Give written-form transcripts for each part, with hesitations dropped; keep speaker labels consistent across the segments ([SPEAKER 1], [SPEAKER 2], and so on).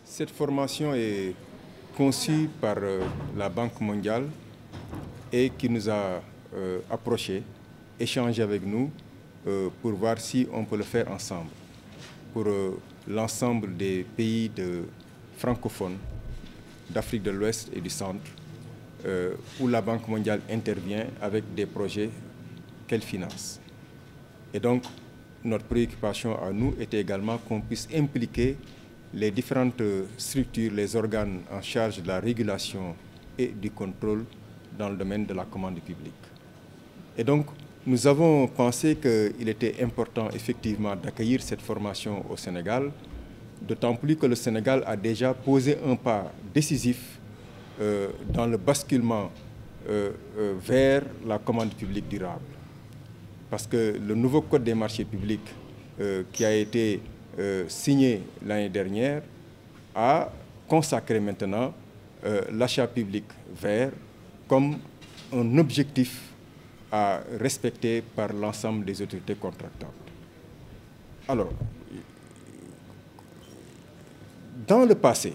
[SPEAKER 1] Cette formation est conçue par la Banque mondiale et qui nous a approchés, échangé avec nous pour voir si on peut le faire ensemble pour l'ensemble des pays francophones d'Afrique de l'Ouest et du Centre où la Banque mondiale intervient avec des projets qu'elle finance. Et donc, notre préoccupation à nous était également qu'on puisse impliquer les différentes structures, les organes en charge de la régulation et du contrôle dans le domaine de la commande publique. Et donc, nous avons pensé qu'il était important effectivement d'accueillir cette formation au Sénégal, d'autant plus que le Sénégal a déjà posé un pas décisif dans le basculement vers la commande publique durable. Parce que le nouveau Code des marchés publics qui a été signé l'année dernière a consacré maintenant l'achat public vert comme un objectif à respecter par l'ensemble des autorités contractantes. Alors, dans le passé,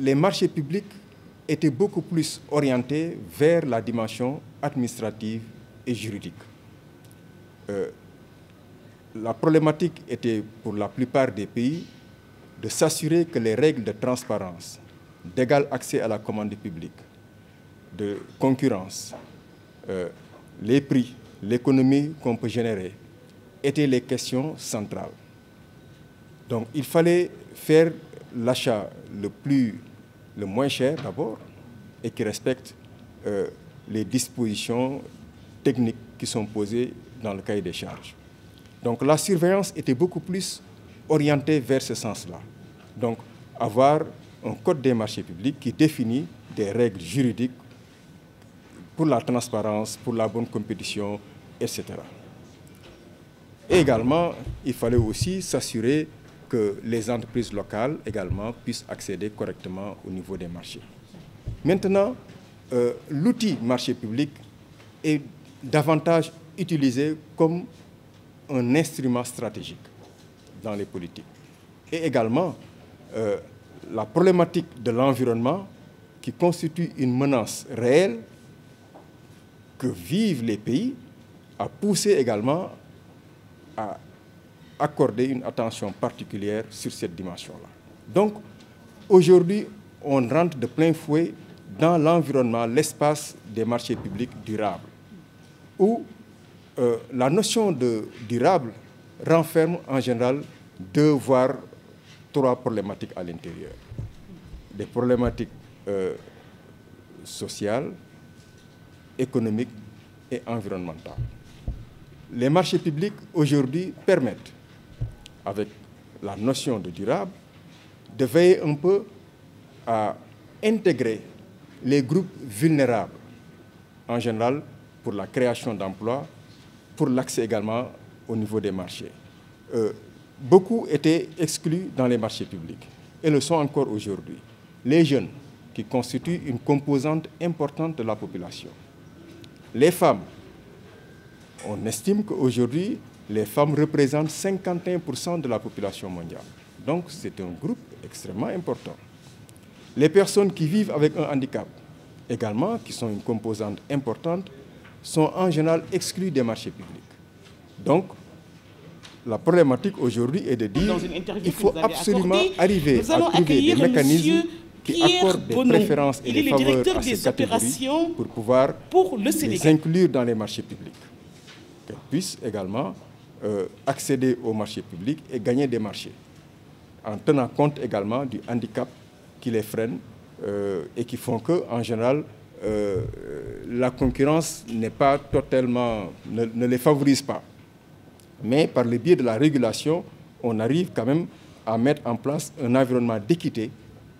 [SPEAKER 1] les marchés publics étaient beaucoup plus orientés vers la dimension administrative et juridique. La problématique était, pour la plupart des pays, de s'assurer que les règles de transparence, d'égal accès à la commande publique, de concurrence, les prix, l'économie qu'on peut générer, étaient les questions centrales. Donc il fallait faire l'achat le moins cher d'abord et qui respecte les dispositions techniques qui sont posées dans le cahier des charges. Donc la surveillance était beaucoup plus orientée vers ce sens-là. Donc avoir un code des marchés publics qui définit des règles juridiques pour la transparence, pour la bonne compétition, etc. Et également, il fallait aussi s'assurer que les entreprises locales également puissent accéder correctement au niveau des marchés. Maintenant, l'outil marché public est davantage utilisé comme un instrument stratégique dans les politiques. Et également, la problématique de l'environnement qui constitue une menace réelle que vivent les pays a poussé également à accorder une attention particulière sur cette dimension-là. Donc, aujourd'hui, on rentre de plein fouet dans l'environnement, l'espace des marchés publics durables, où la notion de durable renferme en général 2 voire 3 problématiques à l'intérieur. Des problématiques sociales, économiques et environnementales. Les marchés publics aujourd'hui permettent, avec la notion de durable, de veiller un peu à intégrer les groupes vulnérables, en général pour la création d'emplois, pour l'accès également au niveau des marchés. Beaucoup étaient exclus dans les marchés publics et le sont encore aujourd'hui. Les jeunes, qui constituent une composante importante de la population. Les femmes, on estime qu'aujourd'hui, les femmes représentent 51% de la population mondiale. Donc, c'est un groupe extrêmement important. Les personnes qui vivent avec un handicap, également, qui sont une composante importante, sont en général exclues des marchés publics. Donc, la problématique aujourd'hui est de dire qu'il faut absolument arriver à trouver des mécanismes qui accordent des préférences et des faveurs à ces catégories pour pouvoir les inclure dans les marchés publics. Qu'elles puissent également accéder aux marchés publics et gagner des marchés, en tenant compte également du handicap qui les freine et qui font qu'en général, la concurrence n'est pas totalement, ne les favorise pas. Mais par le biais de la régulation, on arrive quand même à mettre en place un environnement d'équité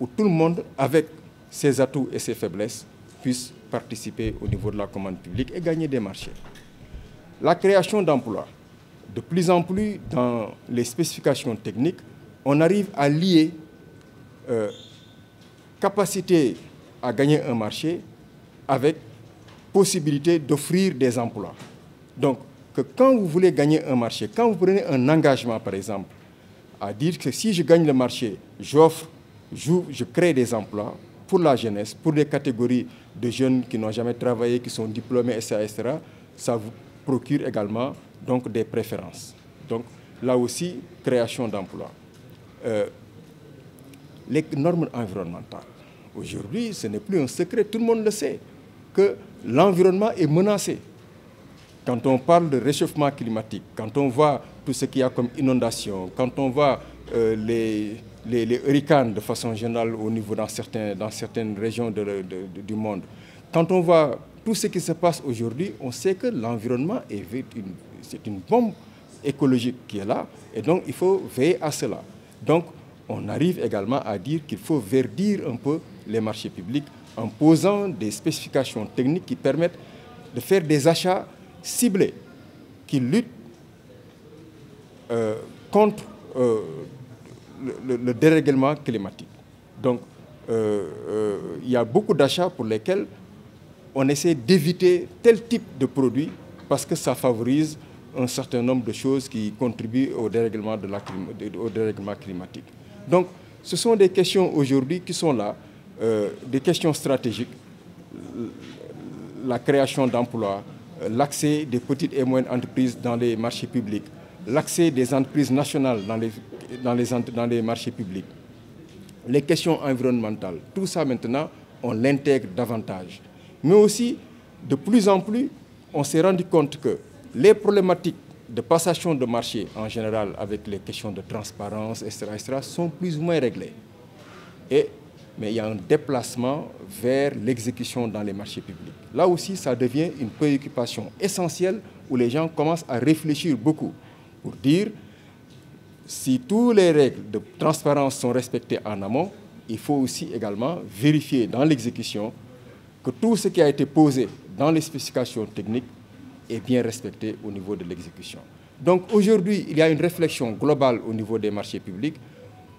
[SPEAKER 1] où tout le monde, avec ses atouts et ses faiblesses, puisse participer au niveau de la commande publique et gagner des marchés. La création d'emplois. De plus en plus, dans les spécifications techniques, on arrive à lier capacité à gagner un marché avec possibilité d'offrir des emplois. Donc, que quand vous voulez gagner un marché, quand vous prenez un engagement, par exemple, à dire que si je gagne le marché, je crée des emplois pour la jeunesse, pour les catégories de jeunes qui n'ont jamais travaillé, qui sont diplômés, etc. Ça vous procure également donc, des préférences. Donc là aussi, création d'emplois. Les normes environnementales. Aujourd'hui, ce n'est plus un secret, tout le monde le sait, que l'environnement est menacé. Quand on parle de réchauffement climatique, quand on voit tout ce qu'il y a comme inondation, quand on voit les hurricanes de façon générale au niveau dans certaines régions du monde, quand on voit tout ce qui se passe aujourd'hui, on sait que l'environnement c'est une bombe écologique qui est là, et donc il faut veiller à cela. Donc on arrive également à dire qu'il faut verdir un peu les marchés publics en posant des spécifications techniques qui permettent de faire des achats ciblés, qui luttent contre le dérèglement climatique. Donc, il y a beaucoup d'achats pour lesquels on essaie d'éviter tel type de produit parce que ça favorise un certain nombre de choses qui contribuent au dérèglement climatique. Donc, ce sont des questions aujourd'hui qui sont là, des questions stratégiques, la création d'emplois, l'accès des petites et moyennes entreprises dans les marchés publics, l'accès des entreprises nationales dans les marchés publics, les questions environnementales. Tout ça maintenant, on l'intègre davantage. Mais aussi, de plus en plus, on s'est rendu compte que les problématiques de passation de marché en général avec les questions de transparence, etc., sont plus ou moins réglées. Mais il y a un déplacement vers l'exécution dans les marchés publics. Là aussi, ça devient une préoccupation essentielle où les gens commencent à réfléchir beaucoup pour dire si toutes les règles de transparence sont respectées en amont, il faut aussi également vérifier dans l'exécution que tout ce qui a été posé dans les spécifications techniques est bien respecté au niveau de l'exécution. Donc aujourd'hui, il y a une réflexion globale au niveau des marchés publics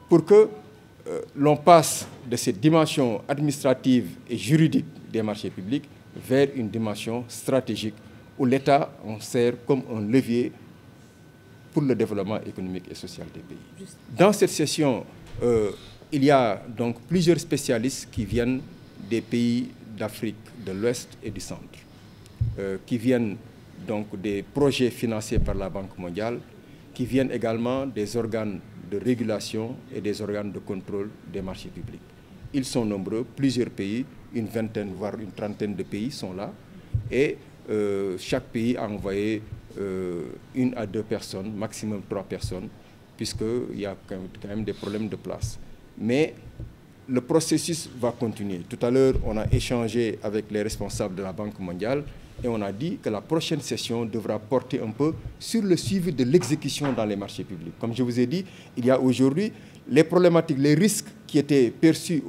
[SPEAKER 1] pour que l'on passe de cette dimension administrative et juridique des marchés publics vers une dimension stratégique où l'État en sert comme un levier pour le développement économique et social des pays. Dans cette session, il y a donc plusieurs spécialistes qui viennent des pays d'Afrique de l'Ouest et du Centre, qui viennent donc des projets financés par la Banque mondiale, qui viennent également des organes de régulation et des organes de contrôle des marchés publics. Ils sont nombreux, plusieurs pays, une vingtaine, voire une trentaine de pays sont là, et chaque pays a envoyé 1 à 2 personnes, maximum 3 personnes, puisqu'il y a quand même des problèmes de place. Mais le processus va continuer. Tout à l'heure, on a échangé avec les responsables de la Banque mondiale et on a dit que la prochaine session devra porter un peu sur le suivi de l'exécution dans les marchés publics. Comme je vous ai dit, il y a aujourd'hui les problématiques, les risques qui étaient perçus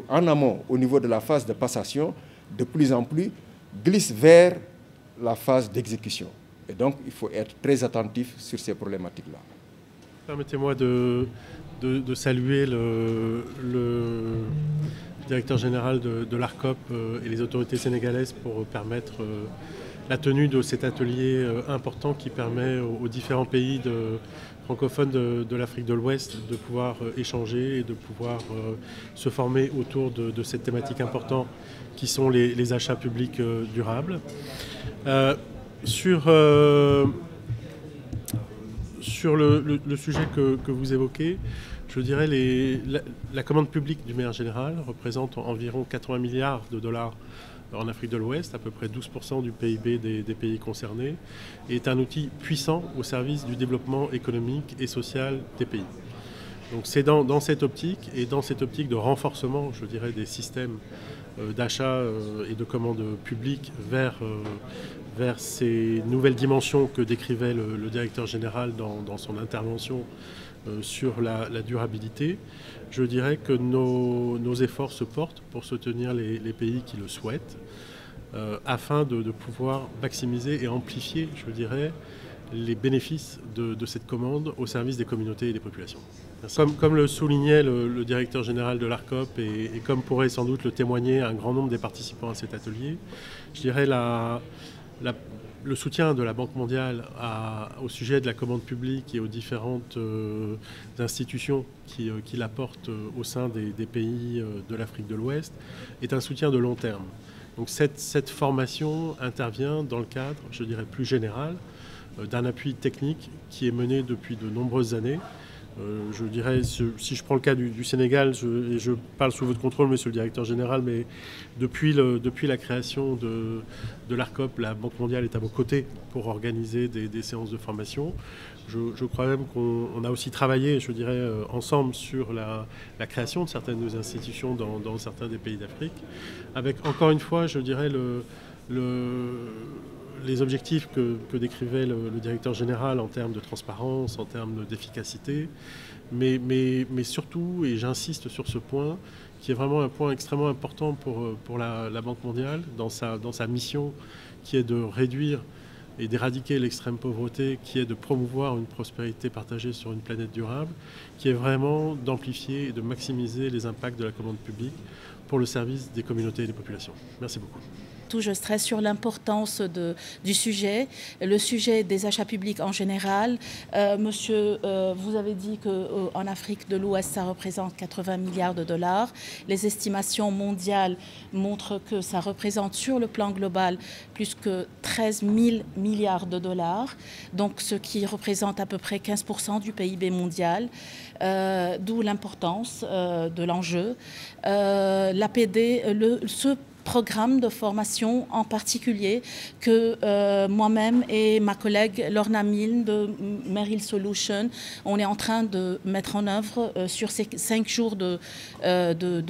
[SPEAKER 1] en amont, au niveau de la phase de passation, de plus en plus glissent vers la phase d'exécution. Et donc, il faut être très attentif sur ces problématiques-là.
[SPEAKER 2] Permettez-moi de saluer le directeur général de l'ARCOP et les autorités sénégalaises pour permettre la tenue de cet atelier important qui permet aux différents pays francophones de l'Afrique de l'Ouest de pouvoir échanger et de pouvoir se former autour de cette thématique importante qui sont les achats publics durables. Sur le sujet que vous évoquez, je dirais la commande publique d'une manière générale représente environ 80 milliards de dollars en Afrique de l'Ouest, à peu près 12% du PIB des pays concernés, et est un outil puissant au service du développement économique et social des pays. Donc c'est dans cette optique, et dans cette optique de renforcement, je dirais, des systèmes d'achat et de commande publique vers ces nouvelles dimensions que décrivait le directeur général dans son intervention sur la durabilité. Je dirais que nos efforts se portent pour soutenir les pays qui le souhaitent afin de pouvoir maximiser et amplifier, je dirais, les bénéfices de cette commande au service des communautés et des populations. Comme le soulignait le directeur général de l'ARCOP et comme pourrait sans doute le témoigner un grand nombre des participants à cet atelier, je dirais le soutien de la Banque mondiale au sujet de la commande publique et aux différentes institutions qui l'apportent au sein des pays de l'Afrique de l'Ouest est un soutien de long terme. Donc cette formation intervient dans le cadre, je dirais, plus général d'un appui technique qui est mené depuis de nombreuses années. Je dirais, si je prends le cas du Sénégal, je parle sous votre contrôle, monsieur le directeur général, mais depuis la création de l'ARCOP, la Banque mondiale est à vos côtés pour organiser des séances de formation. Je crois même qu'on a aussi travaillé, je dirais, ensemble sur la création de certaines de nos institutions dans certains des pays d'Afrique, avec, encore une fois, je dirais, les objectifs que décrivait le directeur général en termes de transparence, en termes d'efficacité, mais surtout, et j'insiste sur ce point, qui est vraiment un point extrêmement important pour la Banque mondiale dans sa mission, qui est de réduire et d'éradiquer l'extrême pauvreté, qui est de promouvoir une prospérité partagée sur une planète durable, qui est vraiment d'amplifier et de maximiser les impacts de la commande publique pour le service des communautés et des populations. Merci beaucoup.
[SPEAKER 3] Je stresse sur l'importance du sujet, le sujet des achats publics en général. Monsieur, vous avez dit qu'en Afrique de l'Ouest, ça représente 80 milliards de dollars. Les estimations mondiales montrent que ça représente sur le plan global plus que 13 000 milliards de dollars, donc ce qui représente à peu près 15% du PIB mondial, d'où l'importance de l'enjeu. L'APD, ce programme de formation en particulier que moi-même et ma collègue Lorna Milne de Merrill Solutions, on est en train de mettre en œuvre sur ces 5 jours de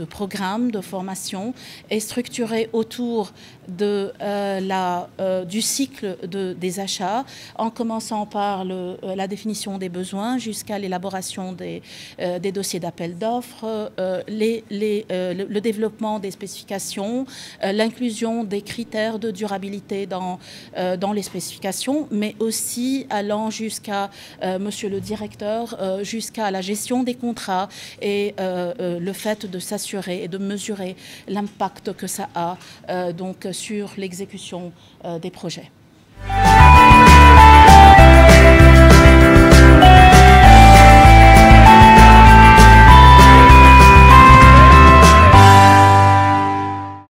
[SPEAKER 3] programme de formation est structuré autour du cycle des achats, en commençant par la définition des besoins jusqu'à l'élaboration des dossiers d'appel d'offres, le développement des spécifications, l'inclusion des critères de durabilité dans les spécifications, mais aussi allant jusqu'à, monsieur le directeur, jusqu'à la gestion des contrats et le fait de s'assurer et de mesurer l'impact que ça a donc sur l'exécution des projets.